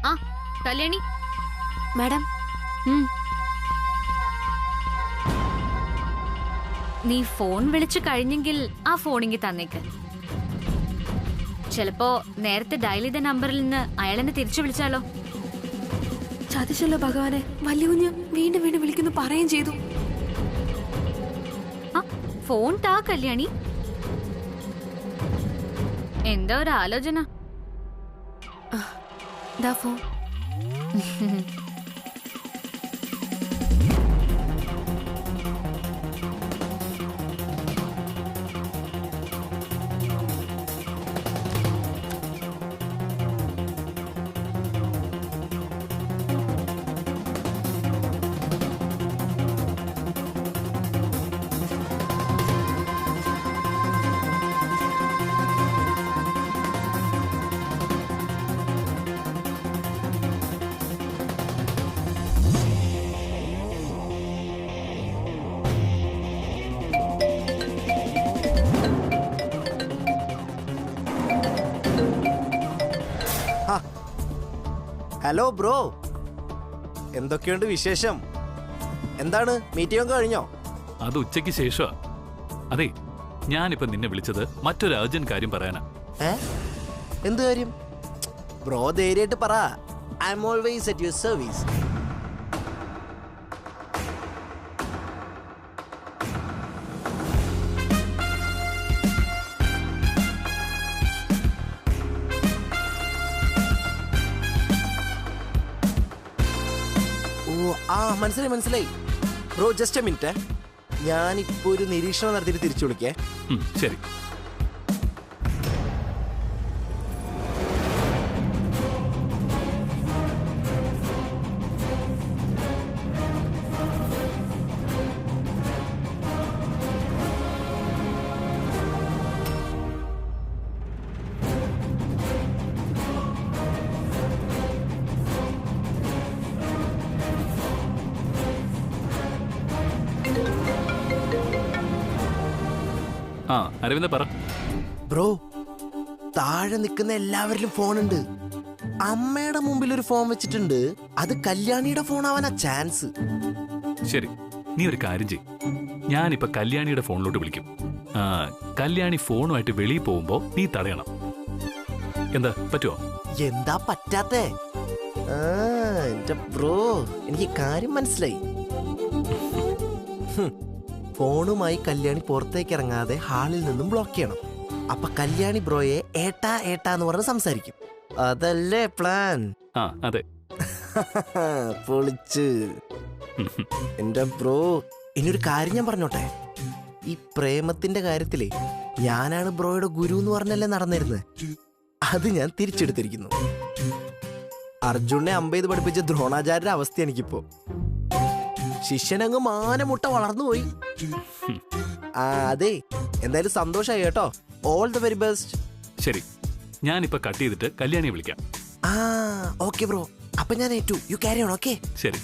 ആ കല്യാണി മാഡം. നീ ഫോൺ വിളിച്ചു കഴിഞ്ഞെങ്കിൽ ആ ഫോണിങ്ങി തന്നേക്ക്. ചിലപ്പോ നേരത്തെ ഡയൽ ചെയ്ത നമ്പറിൽ നിന്ന് അയാളെന്നെ തിരിച്ചു വിളിച്ചാലോ? ചതിച്ചല്ലോ ഭഗവാനെ. വലിയ കുഞ്ഞ് വീണ്ടും വീണ്ടും വിളിക്കുന്നു പറയുകയും ചെയ്തു. ആ ഫോൺ താ കല്യാണി. എന്താ ഒരു ആലോചന? ഫോൺ. ഹലോ ബ്രോ, എന്തൊക്കെയുണ്ട് വിശേഷം? എന്താണ് മീറ്റിംഗ് കഴിഞ്ഞോ? അത് ഉച്ചയ്ക്ക് ശേഷമാ. അതെ, ഞാനിപ്പോ നിന്നെ വിളിച്ചത് മറ്റൊരു അർജന്റ് കാര്യം പറയാനാ. എന്ത് കാര്യം ബ്രോ? ധൈര്യമായിട്ട് പറ. I am always at your service. മനസ്സിലായി ബ്രോ. ജസ്റ്റ് എ മിനിറ്റ്, ഞാനിപ്പോ ഒരു നിരീക്ഷണം നടത്തിയിട്ട് തിരിച്ചു വിളിക്കേ. ശരി. അരവിന്ദ പറ. ബ്രോ, താഴെ നിൽക്കുന്ന എല്ലാവരിലും ഫോണുണ്ട്. അമ്മയുടെ മുമ്പിൽ ഒരു ഫോൺ വെച്ചിട്ടുണ്ട്. അത് കല്യാണിയുടെ ഫോൺ ആവാനാ ചാൻസ്. ശരി, നീ ഒരു കാര്യം ചെയ്യും. ഞാനിപ്പോ കല്യാണിയുടെ ഫോണിലോട്ട് വിളിക്കും. കല്യാണി ഫോണുമായിട്ട് വെളിയിൽ പോകുമ്പോ നീ തടയണം. എന്താ പറ്റുമോ? എന്താ പറ്റാത്തേ? എന്റെ ബ്രോ, എനിക്ക് കാര്യം മനസ്സിലായി. ഫോണുമായി കല്യാണി പുറത്തേക്ക് ഇറങ്ങാതെ ഹാളിൽ നിന്നും ബ്ലോക്ക് ചെയ്യണം. അപ്പൊ കല്യാണി ബ്രോയെ ഏട്ടാ ഏട്ടാ എന്ന് പറഞ്ഞ് സംസാരിക്കും. അതല്ലേ പ്ലാൻ? അതെ. പൊളിച്ച്. എന്റെ ബ്രോ, ഇനിയൊരു കാര്യം ഞാൻ പറഞ്ഞോട്ടെ. ഈ പ്രേമത്തിന്റെ കാര്യത്തിലേ ഞാനാണ് ബ്രോയുടെ ഗുരു എന്ന് പറഞ്ഞല്ലേ നടന്നിരുന്നത്. അത് ഞാൻ തിരിച്ചെടുത്തിരിക്കുന്നു. അർജുനെ അമ്പെയ്ത് പഠിപ്പിച്ച ദ്രോണാചാര്യരുടെ അവസ്ഥ എനിക്കിപ്പോ. ശിഷ്യനങ്ങ് മാനമുട്ട വളർന്നുപോയി. അതെ, എന്തായാലും സന്തോഷമായി കേട്ടോ. All the very best. ശരി, ഞാനിപ്പോ കട്ട് ചെയ്തിട്ട് കല്യാണിയെ വിളിക്കാം. ഓക്കെ ബ്രോ, അപ്പൊ ഞാൻ ഏറ്റു. You carry on. ഓക്കെ, ശരി.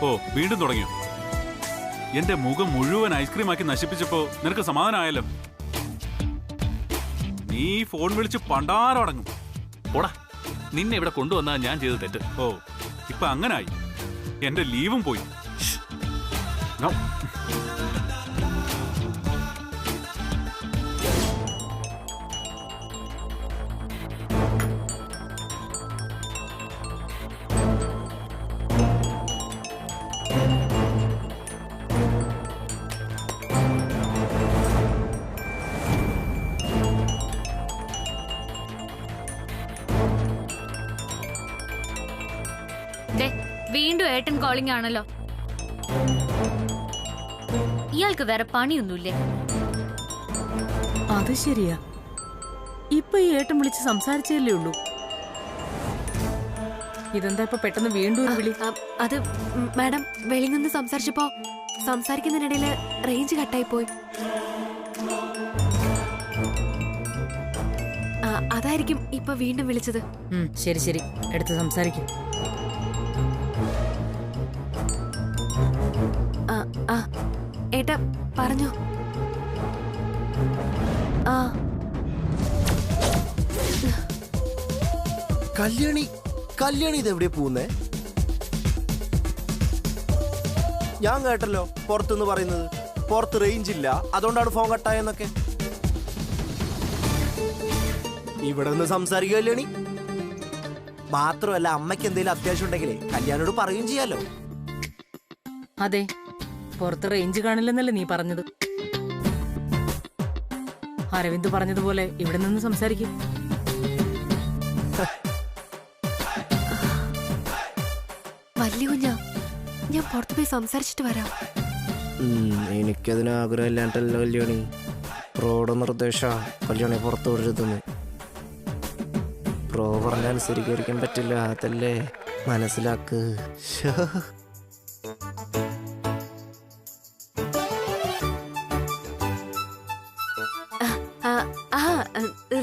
ഓ, വീണ്ടും തുടങ്ങിയോ? എന്റെ മുഖം മുഴുവൻ ഐസ്ക്രീം ആക്കി നശിപ്പിച്ചപ്പോ നിനക്ക് സമാധാനമായല്ലോ. നീ ഫോൺ വിളിച്ച് പണ്ടാരടങ്ങും. ഓടാ, നിന്നെ ഇവിടെ കൊണ്ടുവന്നാ ഞാൻ ചെയ്ത തെറ്റ്. ഓ, ഇപ്പൊ അങ്ങനായി. എന്റെ ലീവും പോയി. വീണ്ടും ഏട്ടൻ കോളിംഗ് ആണല്ലോ. ഇയാൾക്ക് വേറെ പണിയൊന്നുമില്ലേ? അത് ശരിയാ. ഇപ്പൊ ഈ ഏട്ടൻ വിളിച്ച് സംസാരിച്ചല്ലേ ഉള്ളൂ. ഇതെന്താ ഇപ്പൊ പെട്ടെന്ന് വീണ്ടും ഒരു വിളി? അത് മാഡം വെളിയിൽ നിന്ന് സംസാരിച്ചപ്പോ സംസാരിക്കുന്നതിനിടയില് റേഞ്ച് കട്ടായി പോയി. അതായിരിക്കും ഇപ്പൊ വീണ്ടും വിളിച്ചത്. ശരി ശരി, എടുത്ത് സംസാരിക്കും. ഏട്ടാ പറഞ്ഞോ. കല്യാണി ഇതെവിടെയാ പോകുന്നേ? ഞാൻ കേട്ടല്ലോ പുറത്തുനിന്ന് പറയുന്നത് പുറത്ത് റേഞ്ച് ഇല്ല, അതുകൊണ്ടാണ് ഫോൺ കട്ടായെന്നൊക്കെ. ഇവിടെ നിന്ന് സംസാരിക്കുക കല്യാണി. മാത്രമല്ല, അമ്മയ്ക്ക് എന്തെങ്കിലും അത്യാവശ്യം ഉണ്ടെങ്കിലേ കല്യാണിയോട് പറയുകയും ചെയ്യാലോ. അതെ, പുറത്ത് റേഞ്ച് കാണില്ലെന്നല്ലേ നീ പറഞ്ഞത്. അരവിന്ദ് പറഞ്ഞതുപോലെ ഇവിടെ നിന്ന് സംസാരിക്കും. വലിയ കുഞ്ഞാ, ഞാൻ പുറത്തു പോയി സംസാരിച്ചിട്ട് വരാം. എനിക്കതിന് ആഗ്രഹമില്ലാണ്ടല്ലോ കല്യാണി. പ്രോയുടെ നിർദ്ദേശ കല്യാണി പുറത്തു വിടരുതെന്ന്. പ്രോ പറഞ്ഞ അനുസരിക്കാൻ പറ്റില്ല, അതല്ലേ മനസ്സിലാക്ക്.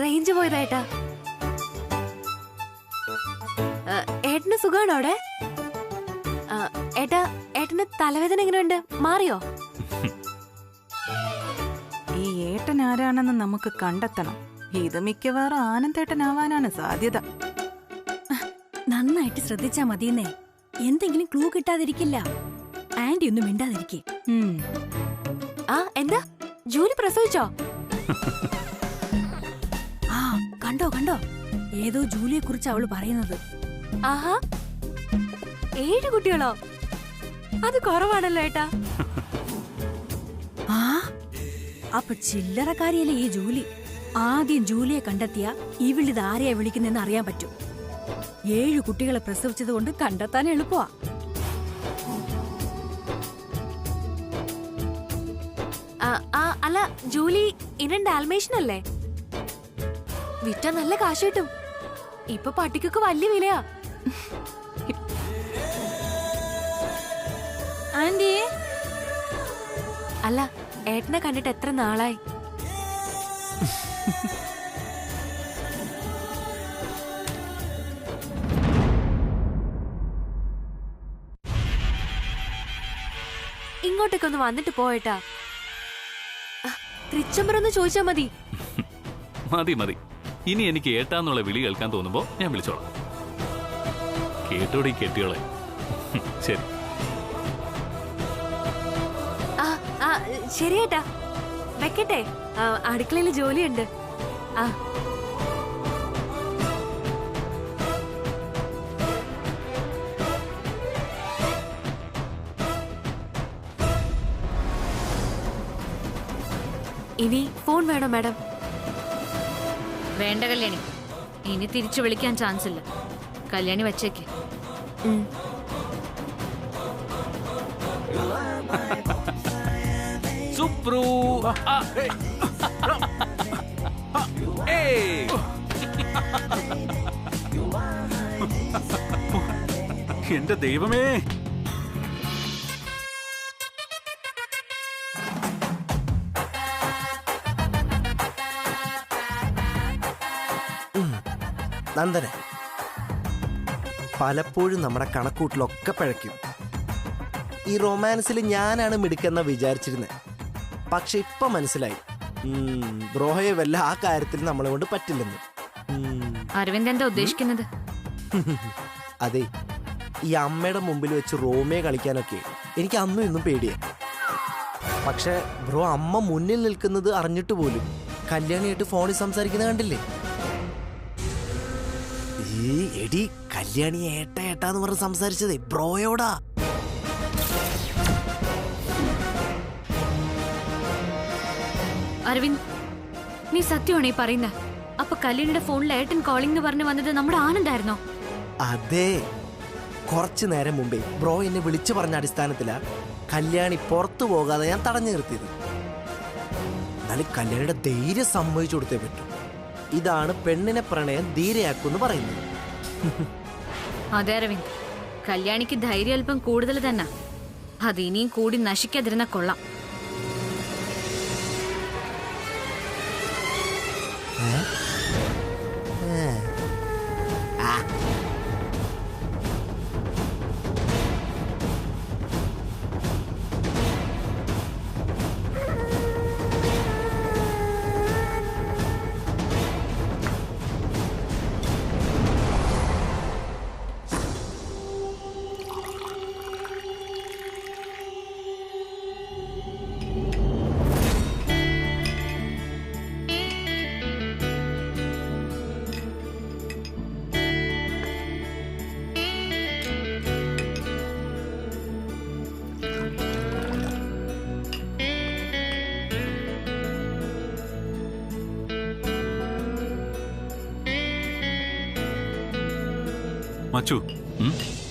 റേഞ്ച് പോയതായിട്ടാ. ഏട്ടന് സുഖാണോ അവിടെ? ഏട്ടന് തലവേദന എങ്ങനെയുണ്ട്? മാറിയോ? ഈ ഏട്ടൻ ആരാണെന്ന് നമുക്ക് കണ്ടെത്തണം. ഇത് മിക്കവാറും ആനന്ദേട്ടനാവാനാണ് സാധ്യത. നന്നായിട്ട് ശ്രദ്ധിച്ചാ മതിയെന്നേ. എന്തെങ്കിലും ക്ലൂ കിട്ടാതിരിക്കില്ല. ആന്റി ഒന്നും മിണ്ടാതിരിക്കേ. എന്താ ജൂലി പ്രസവിച്ചോ? കണ്ടോ കണ്ടോ, ഏതോ ജൂലിയെ കുറിച്ച് അവള് പറയുന്നത്. ആഹാ, 7 കുട്ടികളോ? അത് കുറവാണല്ലോ ഏട്ടാ. അപ്പൊ ചില്ലറക്കാരിയല്ലേ ഈ ജൂലി. ആദ്യം ജൂലിയെ കണ്ടെത്തിയ ഇവിളിത് ആരെയാ വിളിക്കുന്നെന്ന് അറിയാൻ പറ്റും. 7 കുട്ടികളെ പ്രസവിച്ചത് കൊണ്ട് കണ്ടെത്താൻ എളുപ്പമാ. അല്ല, ജൂലി ഇനം ഡാൽമേഷൻ അല്ലേ? വിറ്റ നല്ല കാശ് കിട്ടും. ഇപ്പൊ പട്ടിക്കൊക്കെ വലിയ വിലയാ. ആന്റി, അല്ല, ഏട്ടനെ കണ്ടിട്ട് എത്ര നാളായി? ഇങ്ങോട്ടേക്ക് ഒന്ന് വന്നിട്ട് പോയേട്ടാ. തൃച്ചംബരൊന്ന് ചോദിച്ചാ മതി. മതി മതി, ഇനി എനിക്ക് ഏട്ടാന്നുള്ള വിളി കേൾക്കാൻ തോന്നുമ്പോ ഞാൻ വിളിച്ചോളാം. കേട്ടോടി കെട്ടിയോളെ. ശരി ശരിയേട്ടാ, വെക്കട്ടെ. അടുക്കളയില് ജോലിയുണ്ട്. ഇനി ഫോൺ വേണോ മാഡം? വേണ്ട കല്യാണി, ഇനി തിരിച്ചു വിളിക്കാൻ ചാൻസ് ഇല്ല. കല്യാണി വച്ചേക്ക്. സുപ്രു. എന്റെ ദൈവമേ, നന്ദന, പലപ്പോഴും നമ്മുടെ കണക്കൂട്ടിലൊക്കെ പിഴയ്ക്കും. ഈ റൊമാൻസിൽ ഞാനാണ് മിടുക്കെന്ന വിചാരിച്ചിരുന്നത്. പക്ഷെ ഇപ്പൊ മനസ്സിലായി, ബ്രോഹയെ വല്ല ആ കാര്യത്തിൽ നമ്മളെ കൊണ്ട് പറ്റില്ലെന്ന്. അരവിന്ദ് എന്താ ഉദ്ദേശിക്കുന്നത്? അതെ, ഈ അമ്മയുടെ മുമ്പിൽ വെച്ച് റോമിയോ കളിക്കാനൊക്കെ എനിക്ക് അന്നും ഇന്നും പേടിയാ. പക്ഷെ ബ്രോ അമ്മ മുന്നിൽ നിൽക്കുന്നത് അറിഞ്ഞിട്ട് പോലും കല്യാണിയായിട്ട് ഫോണിൽ സംസാരിക്കുന്നത് കണ്ടില്ലേ? ഈ എടി, കല്യാണി ഏട്ടാന്ന് പറഞ്ഞ് സംസാരിച്ചതേ ബ്രോയോടാ. അരവിന്ദ്, നീ സത്യമാണോ ഈ പറയുന്നത്? അപ്പൊ കല്യാണിയുടെ ഫോണിൽ ഏട്ടൻ കോളിംഗ് എന്ന് പറഞ്ഞു വന്നത് നമ്മുടെ ആനന്ദായിരുന്നോ? അതെ, കുറച്ചു നേരം മുമ്പേ ബ്രോ എന്നെ വിളിച്ചു പറഞ്ഞ അടിസ്ഥാനത്തിലാ കല്യാണി പുറത്തു പോകാതെ ഞാൻ തടഞ്ഞു നിർത്തിയത്. എന്നാലും കല്യാണിയുടെ ധൈര്യം സമ്മതിച്ചു കൊടുത്തേ പറ്റൂ. ഇതാണ് പെണ്ണിനെ പ്രണയം ധീരയാക്കുമെന്ന് പറയുന്നത്. അതെ അരവിന്ദ്, കല്യാണിക്ക് ധൈര്യം അല്പം കൂടുതൽ തന്നെ. അത് ഇനിയും കൂടി നശിക്കാതിരുന്ന കൊള്ളാം. മച്ചു,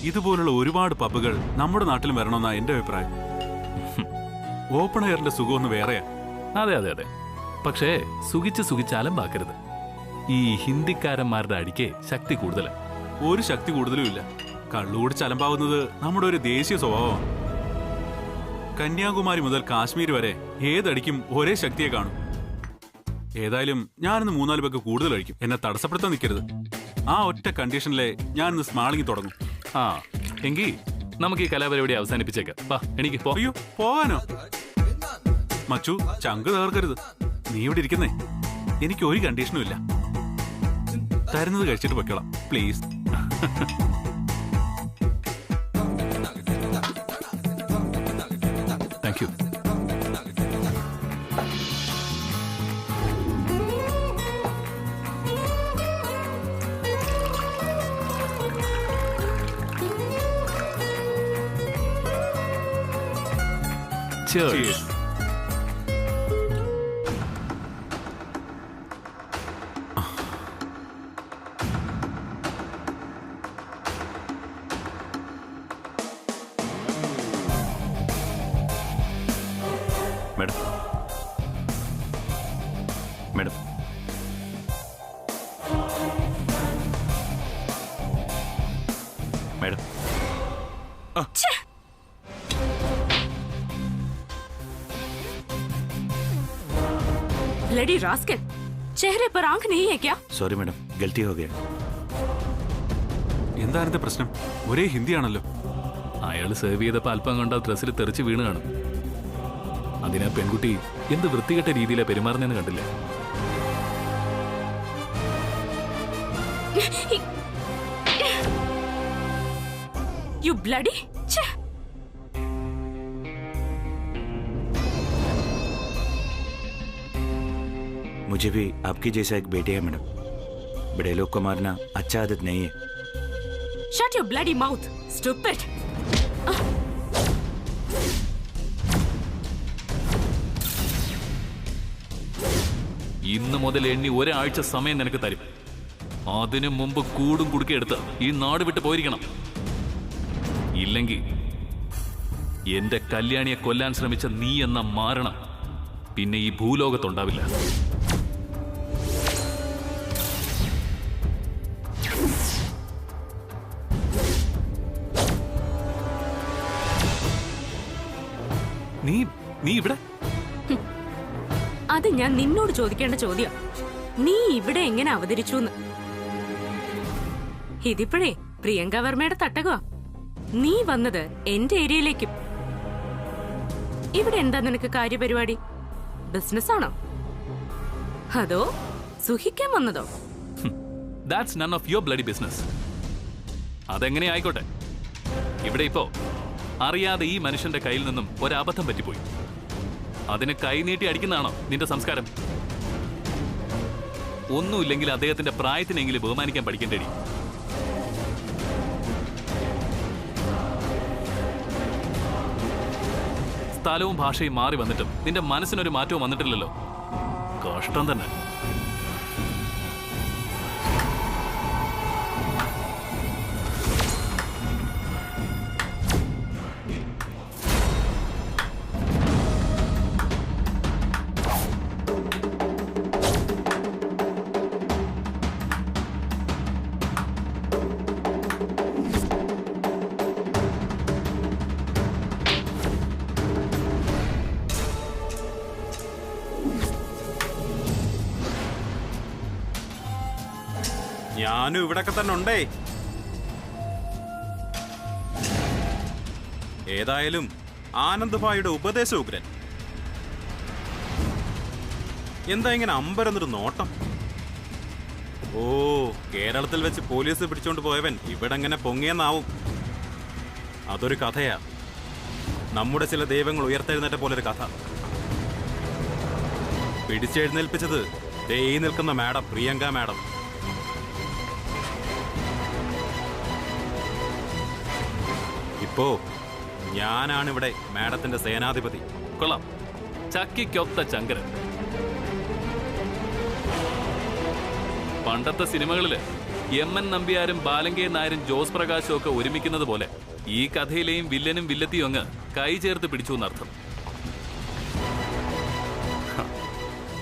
ഇതുപോലുള്ള ഒരുപാട് പബ്ബുകൾ നമ്മുടെ നാട്ടിലും വരണമെന്നാ എന്റെ അഭിപ്രായം. ഓപ്പൺ എയറിന്റെ സുഖമൊന്ന് വേറെയാ. അതെ അതെ അതെ, പക്ഷേ സുഖിച്ച് അലമ്പാക്കരുത്. ഈ ഹിന്ദിക്കാരന്മാരുടെ അടിക്ക് ശക്തി കൂടുതലാണ്. ഒരു ശക്തി കൂടുതലും ഇല്ല. കള്ളുകൂടിച്ച് അലമ്പാവുന്നത് നമ്മുടെ ഒരു ദേശീയ സ്വഭാവമാണ്. കന്യാകുമാരി മുതൽ കാശ്മീർ വരെ ഏതടിക്കും ഒരേ ശക്തിയെ കാണും. ഏതായാലും ഞാനിന്ന് 3-4 പേർക്ക് കൂടുതൽ കഴിക്കും. എന്നെ തടസ്സപ്പെടുത്താൻ നിൽക്കരുത്. ആ ഒറ്റ കണ്ടീഷനിലെ ഞാനിന്ന് സ്മാളിങ് തുടങ്ങും. ആ എങ്കിൽ നമുക്ക് ഈ കലാപരിപാടി അവസാനിപ്പിച്ചേക്കാം. വാ, എനിക്ക് പോ. അയ്യോ, പോവാനോ? മച്ചു, ചങ്ക് തകർക്കരുത്. നീ ഇവിടെ ഇരിക്കുന്നേ, എനിക്ക് ഒരു കണ്ടീഷനും ഇല്ല. തരുന്നത് കഴിച്ചിട്ട് പൊയ്ക്കോളാം, please. Thank you. Cheers. Madam madam madam bloody rascal, चेहरे पर आंख नहीं है क्या? सॉरी मैडम, गलती हो गया. എന്താണിത് പ്രശ്നം? ഒരേ ഹിന്ദിയാണല്ലോ. അയാൾ സേവ് ചെയ്തപ്പോൾ അല്പം കൊണ്ട് ആ ഡ്രസ്സിൽ തെറിച്ച് വീണ് കാണും. അതിനാ പെൺകുട്ടി എന്ത് വൃത്തികെട്ട രീതിയിലാണ് പെരുമാറുന്നതെന്ന് കണ്ടില്ലേ? You bloody! मुझे भी आपकी जैसा एक बेटी है मैडम. बड़े लोग को मारना अच्छा आदत नहीं है. Shut your bloody mouth, stupid! ഇന്ന് മുതൽ എണ്ണി ഒരാഴ്ച സമയം നിനക്ക് തരും. അതിനു മുമ്പ് കൂടും കുടുക്കെടുത്ത് ഈ നാട് വിട്ട് പോയിരിക്കണം. ഇല്ലെങ്കിൽ എന്റെ കല്യാണിയെ കൊല്ലാൻ ശ്രമിച്ച നീ എന്ന മാരണം പിന്നെ ഈ ഭൂലോകത്തുണ്ടാവില്ല. നീ ഇവിടെ? അത് ഞാൻ നിന്നോട് ചോദിക്കേണ്ട ചോദ്യം. നീ ഇവിടെ എങ്ങനെ അവതരിച്ചു? ഇതിപ്പോഴേ പ്രിയങ്ക വർമ്മയുടെ തട്ടകമാ. നീ വന്നത് എന്റെ ഏരിയയിലേക്കും. ഇവിടെ എന്താ നിനക്ക് കാര്യപരിപാടി? ബിസിനസ് ആണോ അതോ സുഖിക്കാൻ വന്നതോ? That's none of your bloody business. അതെങ്ങനെ ആയിക്കോട്ടെ. ഇവിടെ ഇപ്പോ അറിയാതെ ഈ മനുഷ്യന്റെ കയ്യിൽ നിന്നും ഒരബദ്ധം പറ്റിപ്പോയി. അതിന് കൈനീട്ടി അടിക്കുന്നതാണോ നിന്റെ സംസ്കാരം? ഒന്നുമില്ലെങ്കിൽ അദ്ദേഹത്തിന്റെ പ്രായത്തിനെങ്കിലും ബഹുമാനിക്കാൻ പഠിക്കേണ്ടടി. സ്ഥലവും ഭാഷയും മാറി വന്നിട്ടും നിന്റെ മനസ്സിനൊരു മാറ്റവും വന്നിട്ടില്ലല്ലോ. കഷ്ടം തന്നെ. ഞാനും ഇവിടൊക്കെ തന്നെ ഉണ്ടേ. ഏതായാലും ആനന്ദ് ഭായിയുടെ ഉപദേശ ഉഗ്രൻ. എന്താ ഇങ്ങനെ അമ്പരന്നൊരു നോട്ടം? ഓ, കേരളത്തിൽ വെച്ച് പോലീസ് പിടിച്ചോണ്ട് പോയവൻ ഇവിടെ എങ്ങനെ പൊങ്ങിയെന്നാവും. അതൊരു കഥയാ. നമ്മുടെ ചില ദൈവങ്ങൾ ഉയർത്തെഴുന്നേറ്റ പോലൊരു കഥ. പിടിച്ചെഴുന്നേൽപ്പിച്ചത് ദേ ഈ നിൽക്കുന്ന മാഡം, പ്രിയങ്ക മാഡം. ഇപ്പോ ഞാനാണിവിടെ മാഡത്തിന്റെ സേനാധിപതി. കൊള്ളാം, ചക്കിക്കൊത്ത ചങ്കരൻ. പണ്ടത്തെ സിനിമകളില് എം.എൻ. നമ്പ്യാരും ബാലങ്കേ നായരും ജോസ് പ്രകാശും ഒക്കെ ഒരുമിക്കുന്നത് പോലെ ഈ കഥയിലെയും വില്ലനും വില്ലത്തിയും അങ്ങ് കൈ ചേർത്ത് പിടിച്ചു എന്നർത്ഥം.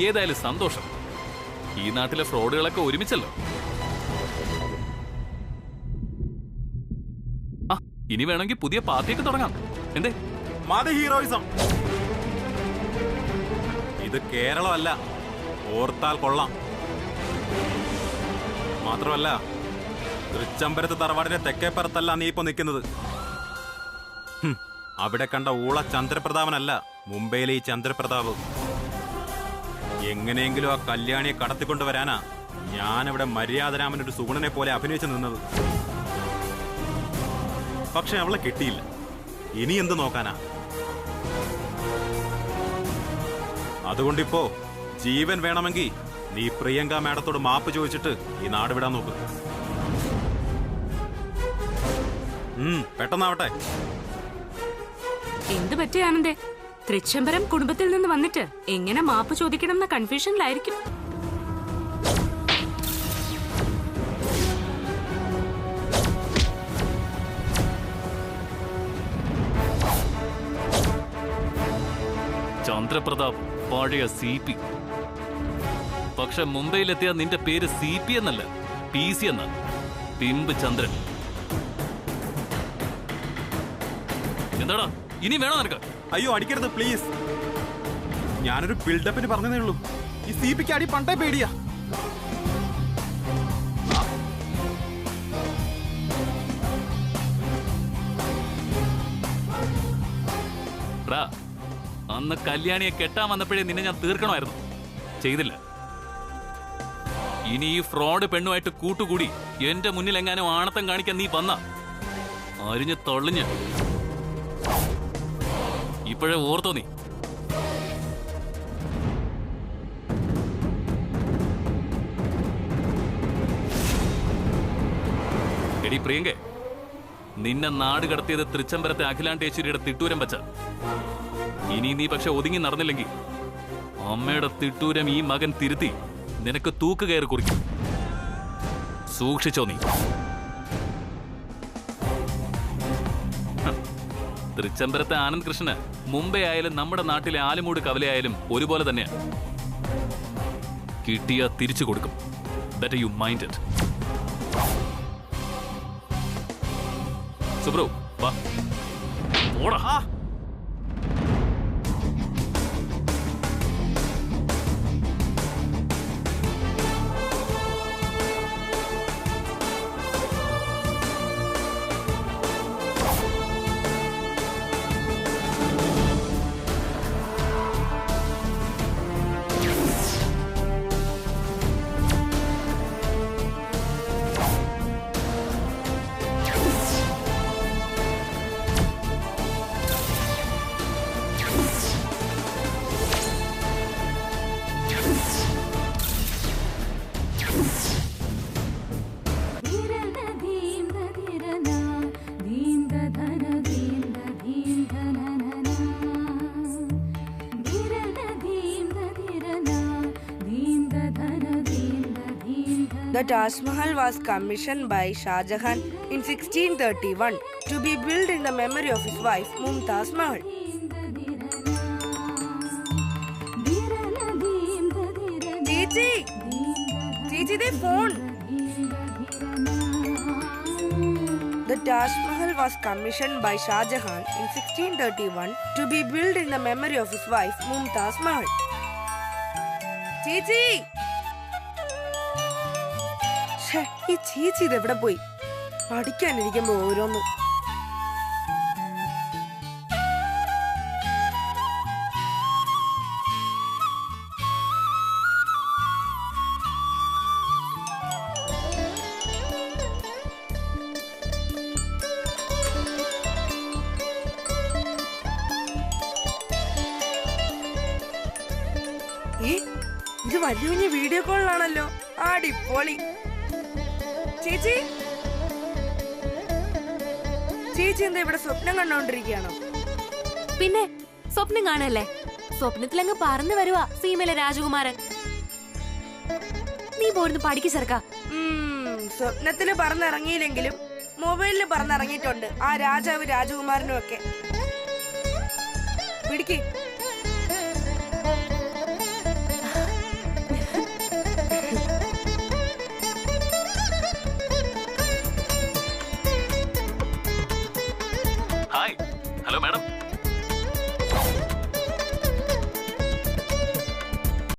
ഏതായാലും സന്തോഷം. ഈ നാട്ടിലെ ഫ്രോഡുകളൊക്കെ ഒരുമിച്ചല്ലോ. ഇനി വേണമെങ്കിൽ പുതിയ പാർട്ടിയൊക്കെ തുടങ്ങാം. എന്തേ? മതി ഹീറോയിസം. ഇത് കേരളമല്ല, ഓർത്താൽ കൊള്ളാം. മാത്രമല്ല, തൃച്ചംബരത്ത് തറവാടിന്റെ തെക്കേപ്പുറത്തല്ല നീ ഇപ്പൊ നിൽക്കുന്നത്. അവിടെ കണ്ട ഊള ചന്ദ്രപ്രതാപനല്ല മുംബൈയിലെ ഈ ചന്ദ്രപ്രതാപ്. എങ്ങനെയെങ്കിലും ആ കല്യാണിയെ കടത്തിക്കൊണ്ടുവരാനാ ഞാനിവിടെ മര്യാദരാമനൊരു സുഗുണനെ പോലെ അഭിനയിച്ചു നിന്നത്. പക്ഷെ അവളെ കിട്ടിയില്ല. ഇനി എന്ത് നോക്കാനാ? അതുകൊണ്ടിപ്പോ ജീവൻ വേണമെങ്കിൽ നീ പ്രിയങ്ക മാഡത്തോട് മാപ്പ് ചോദിച്ചിട്ട് ഈ നാട് വിടാൻ നോക്ക്. പെട്ടെന്നാവട്ടെ. എന്ത് പറ്റി ആനന്ദേ? തൃച്ചംബരം കുടുംബത്തിൽ നിന്ന് വന്നിട്ട് എങ്ങനെ മാപ്പ് ചോദിക്കണം എന്ന കൺഫ്യൂഷനിലായിരിക്കും. ചന്ദ്രപ്രതാപ് പഴയ CP. പക്ഷെ മുംബൈയിലെത്തിയ നിന്റെ പേര് CP എന്നല്ല, PC എന്ന പിമ്പ് ചന്ദ്രൻ. എന്താടാ ഇനി വേണോ നിനക്ക്? അയ്യോ അടിക്കരുത് പ്ലീസ്. ഞാനൊരു ബിൽഡപ്പിന് പറഞ്ഞതേ ഉള്ളൂ. ഈ CPക്ക് അടി പണ്ടേ പേടിയാ. അന്ന് കല്യാണിയെ കെട്ടാൻ വന്നപ്പോഴേ നിന്നെ ഞാൻ തീർക്കണമായിരുന്നു. ചെയ്തില്ല. ഇനി ഈ ഫ്രോഡ് പെണ്ണുമായിട്ട് കൂട്ടുകൂടി എന്റെ മുന്നിൽ എങ്ങാനും ആണത്തം കാണിക്കാൻ നീ വന്ന അരിഞ്ഞ് തൊള്ളിഞ്ഞ് ഇപ്പോഴേ ഓർത്തോ നീ. എടി പ്രിയങ്കേ, നിന്നെ നാട് കടത്തിയത് തൃച്ചംബരത്തെ അഖിലാണ്ടേശ്വരിയുടെ തിട്ടൂരം വച്ച. ഇനി നീ പക്ഷെ ഒതുങ്ങി നടന്നില്ലെങ്കിൽ അമ്മയുടെ തിട്ടൂരം ഈ മകൻ തിരുത്തി നിനക്ക് തൂക്ക് കയറി കുറിക്കും. സൂക്ഷിച്ചോ നീ. തൃച്ചംബരത്തെ ആനന്ദ് കൃഷ്ണന് മുംബൈ ആയാലും നമ്മുടെ നാട്ടിലെ ആലുമൂട് കവലയായാലും ഒരുപോലെ തന്നെയാണ്. കിട്ടിയ തിരിച്ചു കൊടുക്കും. Better you mind it. Subru വാ. ഓടാ. The Taj Mahal was commissioned by Shah Jahan in 1631 to be built in the memory of his wife Mumtaz Mahal. Chichi, they phone. The Taj Mahal was commissioned by Shah Jahan in 1631 to be built in the memory of his wife Mumtaz Mahal. Chichi! ഈ ചേച്ചി ഇതെവിടെ പോയി? പഠിക്കാനിരിക്കുമ്പോ ഓരോന്നും. ഇത് വലിയ video കോളിലാണല്ലോ. അടിപൊളി. ചേച്ചി ചേച്ചി എന്താ ഇവിടെ സ്വപ്നം കണ്ടോണ്ടിരിക്കുകയാണോ? പിന്നെ സ്വപ്നം കാണല്ലേ? സ്വപ്നത്തിലങ്ങ് പറന്നു വരുവാ സീമയിലെ രാജകുമാരൻ. നീ പോരുന്ന് പഠിക്ക് ചെറുക്ക. സ്വപ്നത്തില് പറന്നിറങ്ങിയില്ലെങ്കിലും മൊബൈലിൽ പറന്നിറങ്ങിയിട്ടുണ്ട് ആ രാജാവ് രാജകുമാരനും ഒക്കെ. പിടിക്ക്. Hi, hello madam.